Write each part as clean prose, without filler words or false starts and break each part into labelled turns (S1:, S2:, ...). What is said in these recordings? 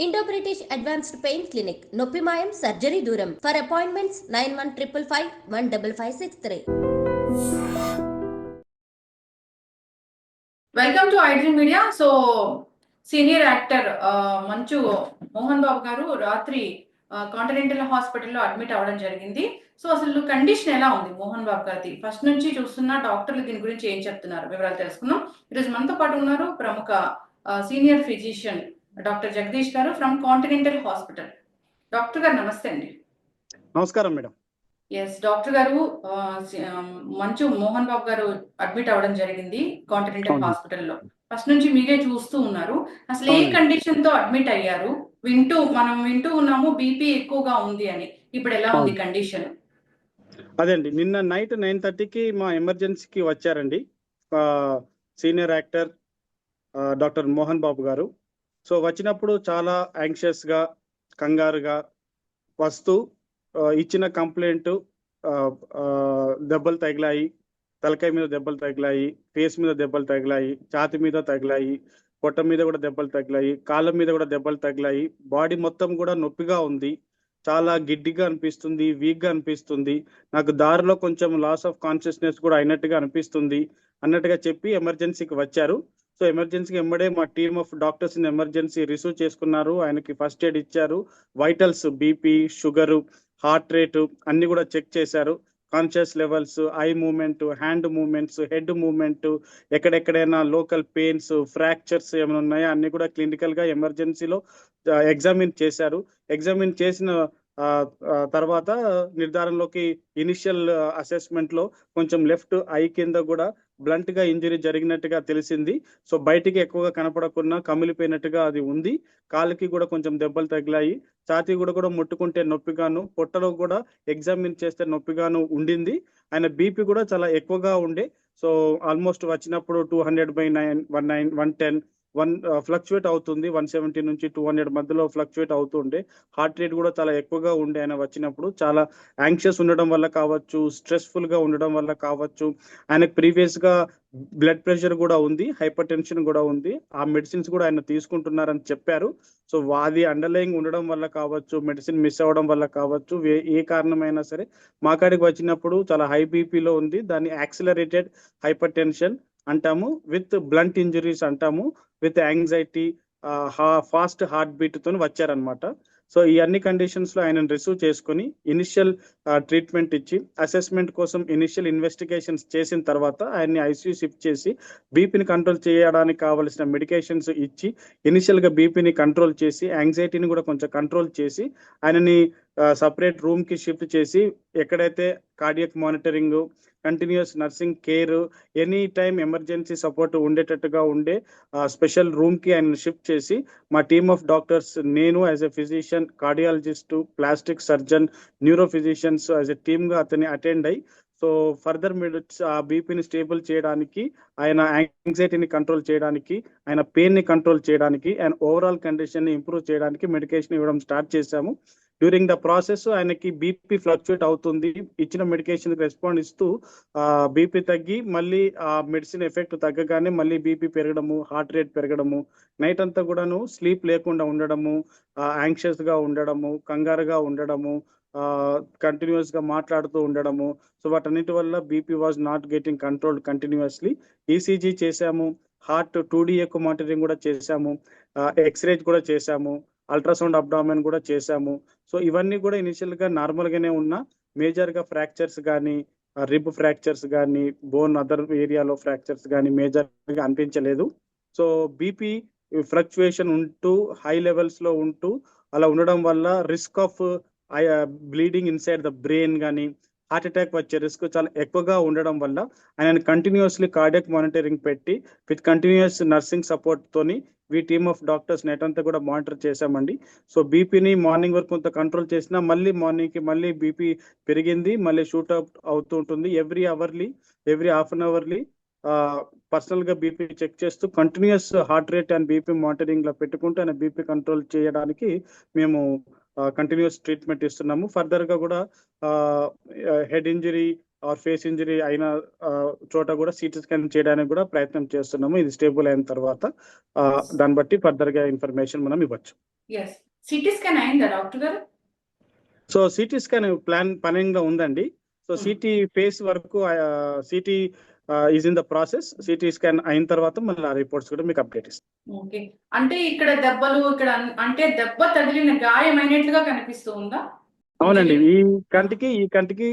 S1: Indo-British Advanced Pain Clinic, Noppimayam Surgery Duram. For appointments 9155515563.
S2: Welcome to iDream media. So senior actor మంచు మోహన్ బాబు గారు రాత్రి continental హాస్పిటల్లో admit అవ్వడం జరిగింది. సో అసలు కండిషన్ ఎలా ఉంది మోహన్ బాబు గారిది? ఫస్ట్ నుంచి చూస్తున్న డాక్టర్లు దీని గురించి ఏం చెప్తున్నారు వివరాలు తెలుసుకుందాం. ఈరోజు మనతో పాటు ఉన్నారు ప్రముఖ సీనియర్ ఫిజిషియన్ డాక్టర్ జగదీష్ గారు ఫ్రమ్ కాంటినెంటల్ హాస్పిటల్. డాక్టర్ గారు నమస్తే అండి.
S3: నమస్కారం మేడం.
S2: ఎస్ డాక్టర్ గారు, మంచు మోహన్ బాబు గారు అడ్మిట్ అవ్వడం జరిగింది కాంటినెంటల్ హాస్పిటల్లో. ఫస్ట్ నుంచి మీరే చూస్తూ ఉన్నారు. అసలు ఏ కండిషన్ తో అడ్మిట్ అయ్యారు? మనం వింటూ ఉన్నాము బీపీ ఎక్కువగా ఉంది అని. ఇప్పుడు ఎలా ఉంది కండిషన్?
S3: అదండి, నిన్న నైట్ 9:30కి మా ఎమర్జెన్సీకి వచ్చారండి senior actor doctor Mohan Babu గారు. సో వచ్చినప్పుడు చాలా యాంగ్షియస్ గా, కంగారుగా వస్తూ ఇచ్చిన కంప్లైంట్ దెబ్బలు తగిలాయి, తలకాయ మీద దెబ్బలు తగిలాయి, ఫేస్ మీద దెబ్బలు తగిలాయి, ఛాతి మీద తగిలాయి, పొట్ట మీద కూడా దెబ్బలు తగిలాయి, కాళ్ళ మీద కూడా దెబ్బలు తగిలాయి. బాడీ మొత్తం కూడా నొప్పిగా ఉంది, చాలా గిడ్డిగా అనిపిస్తుంది, వీక్ గా అనిపిస్తుంది, నాకు దారిలో కొంచెం లాస్ ఆఫ్ కాన్షియస్నెస్ కూడా అయినట్టుగా అనిపిస్తుంది అన్నట్టుగా చెప్పి ఎమర్జెన్సీకి వచ్చారు. సో ఎమర్జెన్సీకి వెంబడే మా team of doctors in emergency receive చేసుకున్నారు. ఆయనకి ఫస్ట్ ఎయిడ్ ఇచ్చారు. Vitals, BP, sugar, heart rate అన్ని కూడా చెక్ చేశారు. Conscious levels, eye movement, hand movements, head movement, ఎక్కడెక్కడైనా లోకల్ పెయిన్స్, ఫ్రాక్చర్స్ ఏమైనా ఉన్నాయా అన్ని కూడా క్లినికల్ గా ఎమర్జెన్సీలో ఎగ్జామిన్ చేశారు. ఎగ్జామిన్ చేసిన తర్వాత నిర్ధారణలోకి ఇనిషియల్ అసెస్మెంట్ లో కొంచెం లెఫ్ట్ ఐ కింద కూడా బ్లంట్ గా ఇంజరీ జరిగినట్టుగా తెలిసింది. సో బయటికి ఎక్కువగా కనపడకుండా కమిలిపోయినట్టుగా అది ఉంది. కాళ్ళకి కూడా కొంచెం దెబ్బలు తగిలాయి, ఛాతీ కూడా ముట్టుకుంటే నొప్పిగాను, పొట్టలో కూడా ఎగ్జామిన్ చేస్తే నొప్పిగాను ఉండింది. ఆయన బీపీ కూడా చాలా ఎక్కువగా ఉండే. సో ఆల్మోస్ట్ వచ్చినప్పుడు 200/110 ఫ్లక్చువేట్ అవుతుంది. 170 నుంచి 200 మధ్యలో ఫ్లక్చువేట్ అవుతుండే. హార్ట్ రేట్ కూడా చాలా ఎక్కువగా ఉండే. ఆయన వచ్చినప్పుడు చాలా యాంగ్షియస్ ఉండడం వల్ల కావచ్చు, స్ట్రెస్ఫుల్ గా ఉండడం వల్ల కావచ్చు, ఆయనకు ప్రీవియస్ గా బ్లడ్ ప్రెషర్ కూడా ఉంది, హైపర్ టెన్షన్ కూడా ఉంది. ఆ మెడిసిన్స్ కూడా ఆయన తీసుకుంటున్నారని చెప్పారు. సో అది అండర్లయింగ్ ఉండడం వల్ల కావచ్చు, మెడిసిన్ మిస్ అవ్వడం వల్ల కావచ్చు, ఏ కారణమైనా సరే మా కాడికి వచ్చినప్పుడు చాలా హై బీపీలో ఉంది. దాన్ని యాక్సిలరేటెడ్ హైపర్ టెన్షన్ అంటాము, విత్ బ్లంట్ ఇంజరీస్ అంటాము, with anxiety, fast heart beat తో వచ్చారనమాట. సో ఈ అన్ని కండిషన్స్ లో ఆయన రిసీవ్ చేసుకుని ఇనిషియల్ ట్రీట్మెంట్ ఇచ్చి, అసెస్మెంట్ కోసం ఇనిషియల్ ఇన్వెస్టిగేషన్స్ చేసిన తర్వాత ఆయన్ని ఐసీయూ షిఫ్ట్ చేసి బీపీని కంట్రోల్ చేయడానికి కావలసిన మెడికేషన్స్ ఇచ్చి, ఇనిషియల్ గా బీపీని కంట్రోల్ చేసి, యాంగ్జైటీని కూడా కొంచెం కంట్రోల్ చేసి, ఆయనని సపరేట్ రూమ్ కి షిఫ్ట్ చేసి, ఎక్కడైతే cardiac monitoring, continuous nursing care, any time emergency support ఉండేటట్టుగా ఉండే స్పెషల్ రూమ్ కి ఆయన షిఫ్ట్ చేసి, మా టీమ్ ఆఫ్ డాక్టర్స్, నేను as a physician, cardiologist, plastic surgeon, neuro physicians as a team గా అతన్ని అటెండ్ అయ్యి, సో ఫర్దర్ ఆ బీపీని స్టేబుల్ చేయడానికి, ఆయన యాంగ్జైటీని కంట్రోల్ చేయడానికి, ఆయన పెయిన్ ని కంట్రోల్ చేయడానికి, ఆయన ఓవరాల్ కండిషన్ ని ఇంప్రూవ్ చేయడానికి మెడికేషన్ ఇవ్వడం స్టార్ట్ చేశాము. డ్యూరింగ్ ద ప్రాసెస్ ఆయనకి బీపీ ఫ్లక్చుయేట్ అవుతుంది. ఇచ్చిన మెడికేషన్ రెస్పాండ్ ఇస్తూ బీపీ తగ్గి, మళ్ళీ ఆ మెడిసిన్ ఎఫెక్ట్ తగ్గగానే మళ్ళీ బీపీ పెరగడము, హార్ట్ రేట్ పెరగడము, నైట్ అంతా కూడాను స్లీప్ లేకుండా ఉండడము, యాంగ్షియస్ గా ఉండడము, కంగారుగా ఉండడము, కంటిన్యూస్ గా మాట్లాడుతూ ఉండడము. సో వాటన్నిటి వల్ల BP was not getting controlled continuously. ECG చేశాము, హార్ట్ 2D ఎకో మానిటరింగ్ కూడా చేశాము, ఎక్స్రే కూడా చేశాము, అల్ట్రాసౌండ్ అబ్డామిన్ కూడా చేశాము. సో ఇవన్నీ కూడా ఇనిషియల్ గా నార్మల్ గానే ఉన్నా, మేజర్ గా ఫ్రాక్చర్స్ కానీ, రిబ్ ఫ్రాక్చర్స్ కానీ, బోన్ అదర్ ఏరియాలో ఫ్రాక్చర్స్ కానీ మేజర్ గా అనిపించలేదు. సో బీపీ ఫ్లక్చుయేషన్ ఉంటూ హై లెవెల్స్ లో ఉంటూ అలా ఉండడం వల్ల risk of bleeding inside the brain కానీ, హార్ట్ అటాక్ వచ్చే రిస్క్ చాలా ఎక్కువగా ఉండడం వల్ల ఆయన కంటిన్యూస్లీ కార్డియక్ మానిటరింగ్ పెట్టి, విత్ కంటిన్యూస్ నర్సింగ్ సపోర్ట్ తోని we team of doctors night అంతా కూడా మానిటర్ చేశామండి. సో బీపీని మార్నింగ్ వరకు కొంత కంట్రోల్ చేసినా మళ్ళీ మార్నింగ్ కి మళ్ళీ బీపీ పెరిగింది, మళ్ళీ షూట్ అవుట్ అవుతూ ఉంటుంది. Every half an hourly personal గా బీపీ చెక్ చేస్తూ continuous heart rate and BP monitoring లో పెట్టుకుంటూ ఆయన బీపీ కంట్రోల్ చేయడానికి మేము కంటిన్యూస్ ట్రీట్మెంట్ ఇస్తున్నాము. ఫర్దర్ గా కూడా head injury, or face injury అయిన చోట కూడా సిటీ స్కాన్ చేయడానికి కూడా ప్రయత్నం చేస్తున్నాము. ఇది స్టేబుల్ అయిన తర్వాత దాన్ని బట్టి ఫర్దర్ గా ఇన్ఫర్మేషన్ మనం ఇవ్వచ్చు.
S2: ఎస్, సిటీ స్కాన్ అయిందా డాక్టర్ గారు?
S3: సో సిటీ స్కాన్ ప్లానింగ్ లో ఉందండి. సో సిటీ ఫేస్ వరకు city is in the process. CT scan అయిన తర్వాత మళ్ళీ ఆ రిపోర్ట్స్ కూడా మీకు అప్డేట్ ఇస్తాం.
S2: ఓకే, అంటే ఇక్కడ దెబ్బలు ఇక్కడ అంటే దెబ్బ తగిలిన గాయమైనట్లుగా కనిపిస్తూ ఉందా?
S3: అవునండి, ఈ కంటికి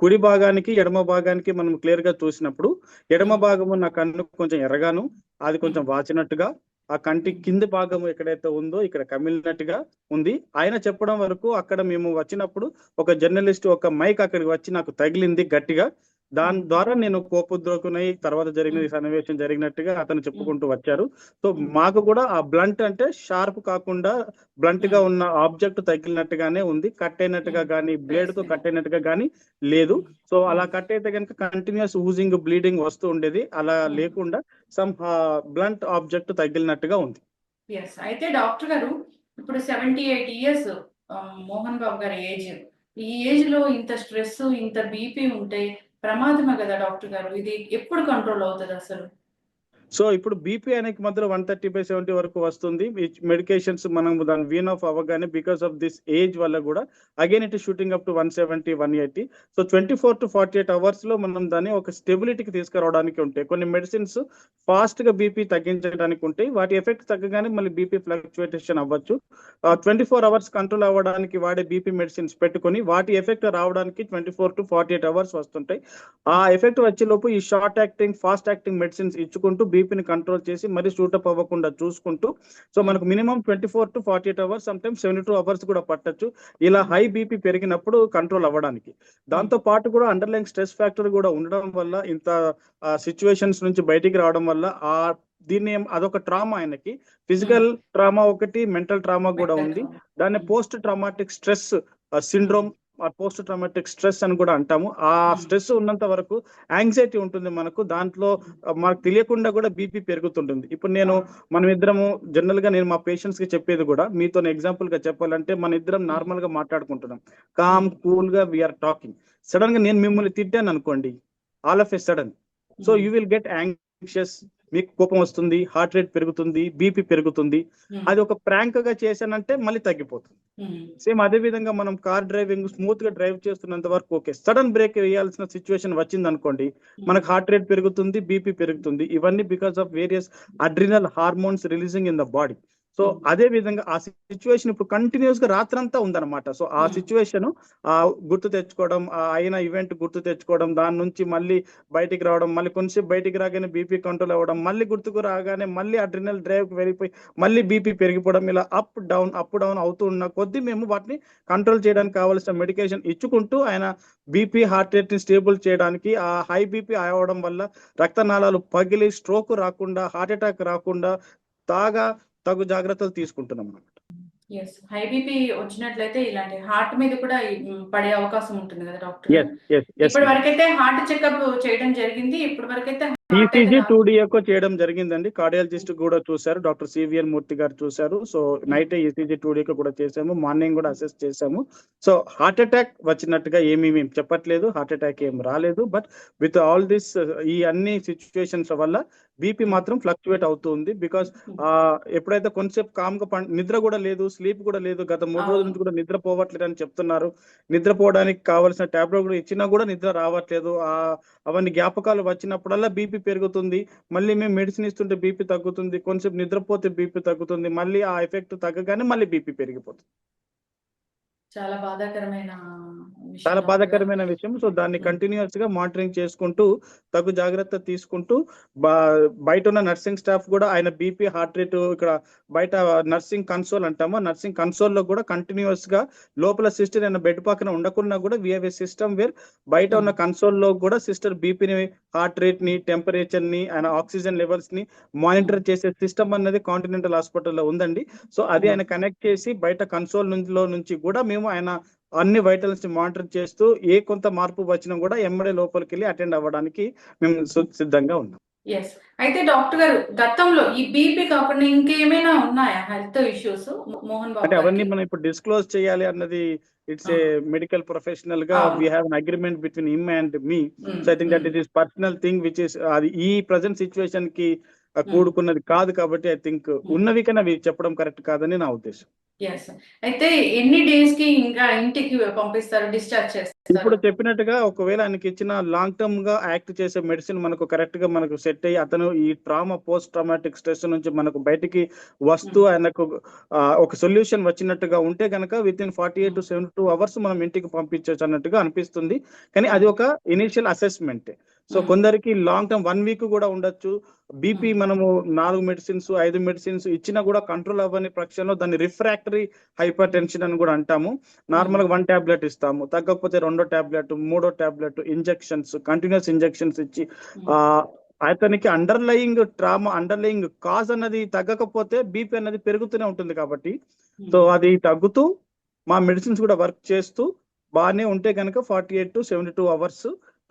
S3: కుడి భాగానికి ఎడమ భాగానికి మనం క్లియర్ గా చూసినప్పుడు ఎడమ భాగము నా కన్ను కొంచెం ఎర్రగాను, అది కొంచెం వాచినట్టుగా, ఆ కంటి కింది భాగము ఎక్కడైతే ఉందో ఇక్కడ కమిలినట్టుగా ఉంది. ఆయన చెప్పడం వరకు అక్కడ మేము వచ్చినప్పుడు ఒక జర్నలిస్ట్ ఒక మైక్ అక్కడికి వచ్చి నాకు తగిలింది గట్టిగా, దాని ద్వారా నేను కోపోద్రేకునై తర్వాత జరిగిన సన్నివేశం జరిగినట్టుగా అతను చెప్పుకుంటూ వచ్చారు. సో మాకు కూడా ఆ బ్లంట్ అంటే షార్ప్ కాకుండా బ్లంట్ గా ఉన్న ఆబ్జెక్ట్ తగిలినట్టుగానే ఉంది, కట్ అయినట్టుగా కానీ బ్లేడ్ తో కట్ అయినట్టుగా కానీ లేదు. సో అలా కట్ అయితే కనుక కంటిన్యూస్ ఊజింగ్ బ్లీడింగ్ వస్తూ ఉండేది, అలా లేకుండా సమ్ బ్లంట్ ఆబ్జెక్ట్ తగిలినట్టుగా ఉంది.
S2: ఎస్, అయితే డాక్టర్ గారు ఇప్పుడు 78 years మోహన్ బాబు గారి ఏజ్, ఈ ఏజ్ లో ఇంత స్ట్రెస్ ఇంత బీపీ ఉంటే ప్రమాదమే కదా డాక్టర్ గారు, ఇది ఎప్పుడు కంట్రోల్ అవుతుంది అసలు?
S3: సో ఇప్పుడు బీపీ అనేది మధ్యలో 130/70 వరకు వస్తుంది. మెడికేషన్స్ మనం దాని వీన్ ఆఫ్ అవ్వగానే బికాస్ ఆఫ్ దిస్ ఏజ్ వల్ల కూడా again it shooting up to 170, 180. So 24 to 48 hours లో మనం దాన్ని ఒక స్టెబిలిటీకి తీసుకురావడానికి ఉంటాయి. కొన్ని మెడిసిన్స్ ఫాస్ట్ గా బీపీ తగ్గించడానికి ఉంటాయి, వాటి ఎఫెక్ట్ తగ్గగానే మళ్ళీ బీపీ ఫ్లక్చువేషన్ అవ్వచ్చు. 24 hours కంట్రోల్ అవ్వడానికి వాడే బీపీ మెడిసిన్స్ పెట్టుకొని వాటి ఎఫెక్ట్ రావడానికి 24 to 48 hours వస్తుంటాయి. ఆ ఎఫెక్ట్ వచ్చే లోపు ఈ short acting fast acting medicines ఇచ్చుకుంటూ బీపీని కంట్రోల్ చేసి మరి షూటప్ అవ్వకుండా చూసుకుంటూ, సో మనకు minimum 24 to 48 hours, some times 72 hours కూడా పట్టొచ్చు ఇలా హై బీపీ పెరిగినప్పుడు కంట్రోల్ అవ్వడానికి. దాంతో పాటు కూడా అండర్లైన్ స్ట్రెస్ ఫ్యాక్టర్ కూడా ఉండడం వల్ల ఇంత సిచ్యువేషన్స్ నుంచి బయటికి రావడం వల్ల దీన్ని అదొక ట్రామా, ఆయనకి ఫిజికల్ ట్రామా ఒకటి, మెంటల్ ట్రామా కూడా ఉంది. దాన్ని post traumatic stress syndrome, post traumatic stress అని కూడా అంటాము. ఆ స్ట్రెస్ ఉన్నంత వరకు యాంగ్జైటీ ఉంటుంది మనకు, దాంట్లో మనకు తెలియకుండా కూడా బీపీ పెరుగుతుంటుంది. ఇప్పుడు మనం ఇద్దరము జనరల్ గా నేను మా పేషెంట్స్ కి చెప్పేది కూడా, మీతో ఎగ్జాంపుల్ గా చెప్పాలంటే మన ఇద్దరం నార్మల్ గా మాట్లాడుకుంటున్నాం, కామ్ కూల్ గా వీఆర్ టాకింగ్. సడన్ గా నేను మిమ్మల్ని తిట్టాను అనుకోండి, all of a sudden, so you will get anxious, మీకు కోపం వస్తుంది, హార్ట్ రేట్ పెరుగుతుంది, బీపీ పెరుగుతుంది. అది ఒక ప్రాంక్ గా చేశానంటే మళ్ళీ తగ్గిపోతుంది. సేమ్ అదే విధంగా మనం కార్ డ్రైవింగ్ స్మూత్ గా డ్రైవ్ చేస్తున్నంత వరకు ఓకే, సడన్ బ్రేక్ వేయాల్సిన సిచ్యువేషన్ వచ్చింది అనుకోండి, మనకు హార్ట్ రేట్ పెరుగుతుంది, బీపీ పెరుగుతుంది. ఇవన్నీ because of various adrenal hormones releasing in the body. So అదే విధంగా ఆ సిచ్యువేషన్ ఇప్పుడు కంటిన్యూస్ గా రాత్రంతా ఉందన్నమాట. సో ఆ సిచ్యువేషన్ గుర్తు తెచ్చుకోవడం, ఆ అయిన ఈవెంట్ గుర్తు తెచ్చుకోవడం, దాని నుంచి మళ్ళీ బయటికి రావడం, మళ్ళీ కొంచెంసేపు బయటికి రాగానే బీపీ కంట్రోల్ అవ్వడం, మళ్ళీ గుర్తుకు రాగానే మళ్ళీ అడ్రినల్ డ్రైవ్ కి వెళ్ళిపోయి మళ్ళీ బీపీ పెరిగిపోవడం, ఇలా అప్ డౌన్ అవుతూ ఉన్న కొద్దీ మేము వాటిని కంట్రోల్ చేయడానికి కావాల్సిన మెడికేషన్ ఇచ్చుకుంటూ ఆయన బీపీ హార్ట్ రేట్ ని స్టేబుల్ చేయడానికి, ఆ హై బీపీ అవడం వల్ల రక్తనాళాలు పగిలి స్ట్రోక్ రాకుండా, హార్ట్ అటాక్ రాకుండా తగు జాగ్రత్తలు తీసుకుంటున్నాం అన్నమాట.
S2: ఎస్, హై బీపీ వచ్చినట్లయితే ఇలాంటి హార్ట్ మీద కూడా పడే అవకాశం ఉంటుంది కదా డాక్టర్? ఇప్పటి వరకైతే హార్ట్ చెకప్ చేయడం జరిగింది, ఇప్పటి వరకైతే
S3: ఈసీజీ 2D ఎకో చేయడం జరిగిందండి. కార్డియాలజిస్ట్ కూడా చూశారు, డాక్టర్ సివిఎన్ మూర్తి గారు చూశారు. So night ECG 2D echo కూడా చేసాము, మార్నింగ్ కూడా అసెస్ చేసాము. సో హార్ట్ అటాక్ వచ్చినట్టుగా ఏమీ మేము చెప్పట్లేదు, హార్ట్ అటాక్ ఏం రాలేదు. బట్ విత్ ఆల్ దిస్ ఈ అన్ని సిచ్యువేషన్స్ వల్ల బీపీ మాత్రం ఫ్లక్చువేట్ అవుతుంది. బికాస్ ఎప్పుడైతే కొంచెంసేపు కామ్ గా నిద్ర కూడా లేదు, స్లీప్ కూడా లేదు, గత 3 రోజుల నుంచి కూడా నిద్ర పోవట్లేదు అని చెప్తున్నారు. నిద్రపోవడానికి కావాల్సిన టాబ్లెట్ కూడా ఇచ్చినా కూడా నిద్ర రావట్లేదు. అవన్నీ జ్ఞాపకాలు వచ్చినప్పుడల్లా బీపీ పెరుగుతుంది, మళ్ళీ మేము మెడిసిన్ ఇస్తుంటే బీపీ తగ్గుతుంది, కొంచెం నిద్రపోతే బీపీ తగ్గుతుంది, మళ్ళీ ఆ ఎఫెక్ట్ తగ్గగానే మళ్ళీ బీపీ పెరిగిపోతుంది.
S2: చాలా
S3: బాధాకరమైన విషయం. సో దాన్ని కంటిన్యూస్ గా మానిటరింగ్ చేసుకుంటూ తగు జాగ్రత్త తీసుకుంటూ బయట ఉన్న నర్సింగ్ స్టాఫ్ కూడా ఆయన బీపీ హార్ట్ రేట్ ఇక్కడ బయట నర్సింగ్ కన్సోల్ అంటాము, నర్సింగ్ కన్సోల్ లో కూడా కంటిన్యూస్ గా లోపల సిస్టర్ ఆయన బెడ్ పక్కన ఉండకున్నా కూడా we have a system where బయట ఉన్న కన్సోల్ లో కూడా సిస్టర్ బీపీని, హార్ట్ రేట్ ని, టెంపరేచర్ ని, ఆయన ఆక్సిజన్ లెవెల్స్ ని మానిటర్ చేసే సిస్టమ్ అన్నది కాంటినెంటల్ హాస్పిటల్లో ఉందండి. సో అది ఆయన కనెక్ట్ చేసి బయట కన్సోల్ నుంచి కూడా మేము ఆయన అన్ని వైటల్స్ ని మానిటర్ చేస్తూ కొంత మార్పు వచ్చినా కూడా ఎమ్మడే లోపలికి వెళ్ళి అటెండ్ అవ్వడానికి మేము సిద్ధంగా ఉన్నాం.
S2: ఎస్. అయితే డాక్టర్ గారు గతంలో ఈ బీపీ కాకుండా ఇంకేమైనా ఉన్నాయా హెల్త్ ఇష్యూస్ మోహన్
S3: అంటే
S2: బాబు
S3: అవన్నీ
S2: గారికి?
S3: మనం ఇప్పుడు డిస్క్లోజ్ చేయాలి అన్నది ఇట్స్ ఏ మెడికల్ ప్రొఫెషనల్ గా
S2: అవును.
S3: We have an agreement between him and me.
S2: Um,
S3: so I think that
S2: um,
S3: it is personal thing which is అది ఈ ప్రజెంట్ సిచ్యువేషన్ కి కూడుకున్నది కాదు కాబట్టి ఐ థింక్ ఉన్నవి కన్నా అవి చెప్పడం కరెక్ట్ కాదని నా ఉద్దేశం.
S2: ఎస్. అయితే ఎన్ని డేస్ కి ఇంకా ఇంటికి పంపిస్తారు, డిశ్చార్జ్ చేస్తారు?
S3: ఇప్పుడు చెప్పినట్టుగా ఒకవేళ ఆయనకి ఇచ్చిన లాంగ్ టర్మ్ గా యాక్ట్ చేసే మెడిసిన్ మనకు కరెక్ట్ గా మనకు సెట్ అయ్యి అతను ఈ ట్రామా పోస్ట్ ట్రామాటిక్ స్ట్రెస్ నుంచి మనకు బయటికి వస్తూ ఆయనకు ఒక సొల్యూషన్ వచ్చినట్టుగా ఉంటే కనుక విత్ ఇన్ 48 to 72 hours మనం ఇంటికి పంపించవచ్చు అన్నట్టుగా అనిపిస్తుంది. కానీ అది ఒక ఇనిషియల్ అసెస్మెంట్. సో కొందరికి లాంగ్ టర్మ్ 1 week కూడా ఉండొచ్చు. బీపీ మనము 4 మెడిసిన్స్ 5 మెడిసిన్స్ ఇచ్చినా కూడా కంట్రోల్ అవ్వని పక్షంలో దాన్ని రిఫ్రాక్టరీ హైపర్ టెన్షన్ అని కూడా అంటాము. నార్మల్ గా 1 టాబ్లెట్ ఇస్తాము, తగ్గకపోతే 2వ టాబ్లెట్ 3వ టాబ్లెట్ ఇంజెక్షన్స్ కంటిన్యూస్ ఇంజెక్షన్స్ ఇచ్చి అతనికి అండర్లయింగ్ ట్రామా అండర్లయింగ్ కాజ్ అన్నది తగ్గకపోతే బీపీ అన్నది పెరుగుతూనే ఉంటుంది కాబట్టి సో అది తగ్గుతూ మా మెడిసిన్స్ కూడా వర్క్ చేస్తూ బాగానే ఉంటే కనుక 48 to 72 hours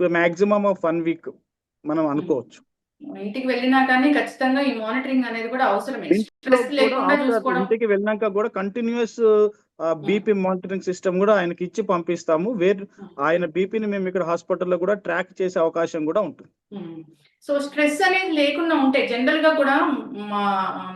S3: to maximum of 1 week మనం అనుకోవచ్చు.
S2: ఇంటికి వెళ్ళినా కానీ ఖచ్చితంగా ఈ మానిటరింగ్ అనేది కూడా అవసరమే.
S3: ఇంట్లో
S2: స్ట్రెస్
S3: కూడా
S2: లేకుండా
S3: ఆఫ్టర్
S2: చూసుకోవడం.
S3: ఇంటికి వెళ్ళినాక కూడా కంటిన్యూస్ బీపీ మానిటరింగ్ సిస్టమ్ కూడా ఆయనకి ఇచ్చి పంపిస్తాము. ఆయన బీపీని మేము ఇక్కడ హాస్పిటల్లో కూడా ట్రాక్ చేసే అవకాశం కూడా ఉంటుంది.
S2: సో స్ట్రెస్ అనేది లేకుండా ఉంటే జనరల్ గా కూడా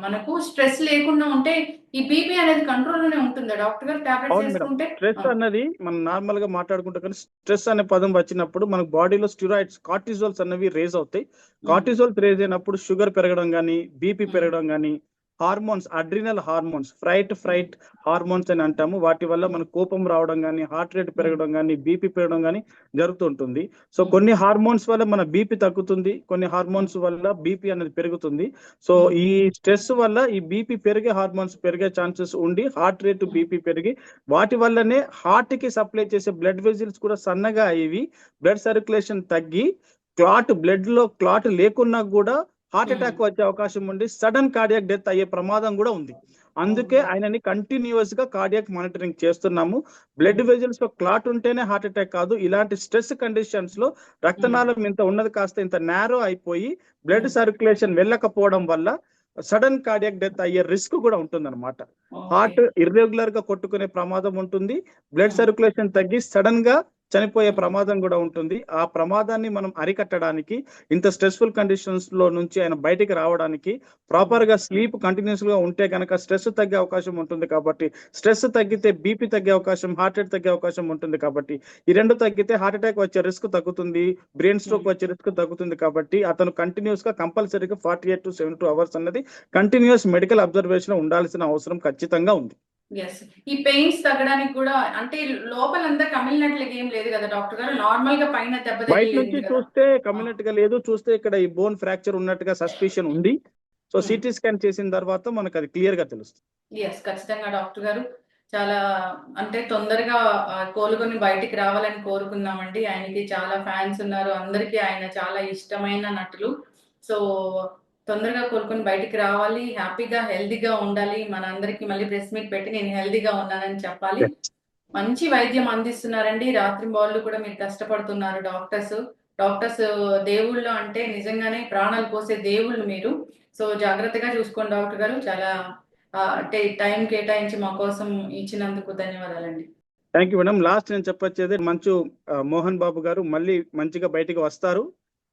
S2: మనకు స్ట్రెస్ లేకుండా ఉంటే ఈ బీపీ అనేది కంట్రోల్ లోనే ఉంటుందా డాక్టర్ గారు టాబ్లెట్స్
S3: అవును మేడం.
S2: వేసుకుంటే?
S3: స్ట్రెస్ అన్నది మనం నార్మల్ గా మాట్లాడుకుంటే కానీ స్ట్రెస్ అనే పదం వచ్చినప్పుడు మనకు బాడీలో స్టిరాయిడ్స్ కార్టిజోల్స్ అన్నవి రేజ్ అవుతాయి. కార్టిజోల్స్ రేజ్ అయినప్పుడు షుగర్ పెరగడం కానీ బీపీ పెరగడం కానీ hormones adrenal hormones fright hormones అని అంటాము. వాటి వల్ల మనకు కోపం రావడం కానీ హార్ట్ రేట్ పెరగడం కానీ బీపీ పెరగడం కానీ జరుగుతుంటుంది. సో కొన్ని హార్మోన్స్ వల్ల మన బీపీ తగ్గుతుంది, కొన్ని హార్మోన్స్ వల్ల బీపీ అనేది పెరుగుతుంది. సో ఈ స్ట్రెస్ వల్ల ఈ బీపీ పెరిగే హార్మోన్స్ పెరిగే ఛాన్సెస్ ఉండి హార్ట్ రేట్ బీపీ పెరిగి వాటి వల్లనే హార్ట్ కి సప్లై చేసే బ్లడ్ వెజిల్స్ కూడా సన్నగా అయ్యి బ్లడ్ సర్క్యులేషన్ తగ్గి బ్లడ్ లో క్లాట్ లేకున్నా కూడా హార్ట్ అటాక్ వచ్చే అవకాశం ఉండి సడన్ కార్డియాక్ డెత్ అయ్యే ప్రమాదం కూడా ఉంది. అందుకే ఆయనని కంటిన్యూస్ గా కార్డియాక్ మానిటరింగ్ చేస్తున్నాము. బ్లడ్ వెజల్స్ లో క్లాట్ ఉంటేనే హార్ట్ అటాక్ కాదు, ఇలాంటి స్ట్రెస్ కండిషన్స్ లో రక్తనాళం ఇంత ఉన్నది కాస్త ఇంత నేరో అయిపోయి బ్లడ్ సర్క్యులేషన్ వెళ్ళకపోవడం వల్ల సడన్ కార్డియాక్ డెత్ అయ్యే రిస్క్ కూడా ఉంటుంది అనమాట. హార్ట్ ఇర్రెగ్యులర్ గా కొట్టుకునే ప్రమాదం ఉంటుంది, బ్లడ్ సర్క్యులేషన్ తగ్గి సడన్ గా చనిపోయే ప్రమాదం కూడా ఉంటుంది. ఆ ప్రమాదాన్ని మనం అరికట్టడానికి ఇంత స్ట్రెస్ఫుల్ కండిషన్స్ లో నుంచి ఆయన బయటికి రావడానికి ప్రాపర్ గా స్లీప్ కంటిన్యూస్ గా ఉంటే కనుక స్ట్రెస్ తగ్గే అవకాశం ఉంటుంది. కాబట్టి స్ట్రెస్ తగ్గితే బీపీ తగ్గే అవకాశం, హార్ట్ రేట్ తగ్గే అవకాశం ఉంటుంది. కాబట్టి ఈ రెండు తగ్గితే హార్ట్ అటాక్ వచ్చే రిస్క్ తగ్గుతుంది, బ్రెయిన్ స్ట్రోక్ వచ్చే రిస్క్ తగ్గుతుంది. కాబట్టి అతను కంటిన్యూస్ గా కంపల్సరీగా 48 to 72 hours అన్నది కంటిన్యూస్ మెడికల్ అబ్జర్వేషన్ ఉండాల్సిన అవసరం ఖచ్చితంగా ఉంది.
S2: ఎస్. ఈ పెయిన్స్ తగ్గడానికి కూడా అంటే లోపలంతా కమిలినట్లుగా ఏం లేదు కదా డాక్టర్ గారు, నార్మల్ గా పైన దెబ్బ
S3: బయట నుంచి చూస్తే కమిలినట్టుగా లేదు, చూస్తే ఇక్కడ ఈ బోన్ ఫ్రాక్చర్ ఉన్నట్టుగా సస్పిషన్ ఉంది. సో సిటీ స్కాన్ చేసిన తర్వాత మనకు అది క్లియర్ గా తెలుస్తుంది.
S2: ఎస్, ఖచ్చితంగా డాక్టర్ గారు చాలా అంటే తొందరగా కోలుకొని బయటికి రావాలని కోరుకుందామండి. ఆయనకి చాలా ఫ్యాన్స్ ఉన్నారు, అందరికీ ఆయన చాలా ఇష్టమైన నటులు. సో తొందరగా కోలుకొని బయటికి రావాలి, హ్యాపీగా హెల్దీగా ఉండాలి. మనందరికి మళ్ళీ ప్రెస్ మీట్ పెట్టి నేను హెల్దీగా ఉన్నానని చెప్పాలి. మంచి వైద్యం అందిస్తున్నారండి, రాత్రి బాళ్ళు కూడా మీరు కష్టపడుతున్నారు. డాక్టర్స్ దేవుళ్ళు అంటే నిజంగానే ప్రాణాలు పోసే దేవుళ్ళు మీరు. సో జాగ్రత్తగా చూసుకోండి డాక్టర్ గారు. చాలా టైం కేటాయించి మా కోసం ఇచ్చినందుకు ధన్యవాదాలండి.
S3: Thank you madam. లాస్ట్ నేను చెప్పొచ్చేది మంచు మోహన్ బాబు గారు మళ్ళీ మంచిగా బయటికి వస్తారు.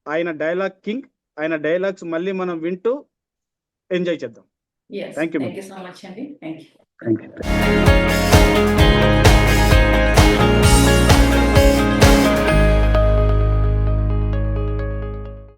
S3: ఆయన డైలాగ్ కింగ్, ఆయన డైలాగ్స్ మళ్ళీ మనం వింటూ ఎంజాయ్ చేద్దాం.
S2: Yes,
S3: thank you
S2: thank you so much అండి. Thank you.
S3: Thank you.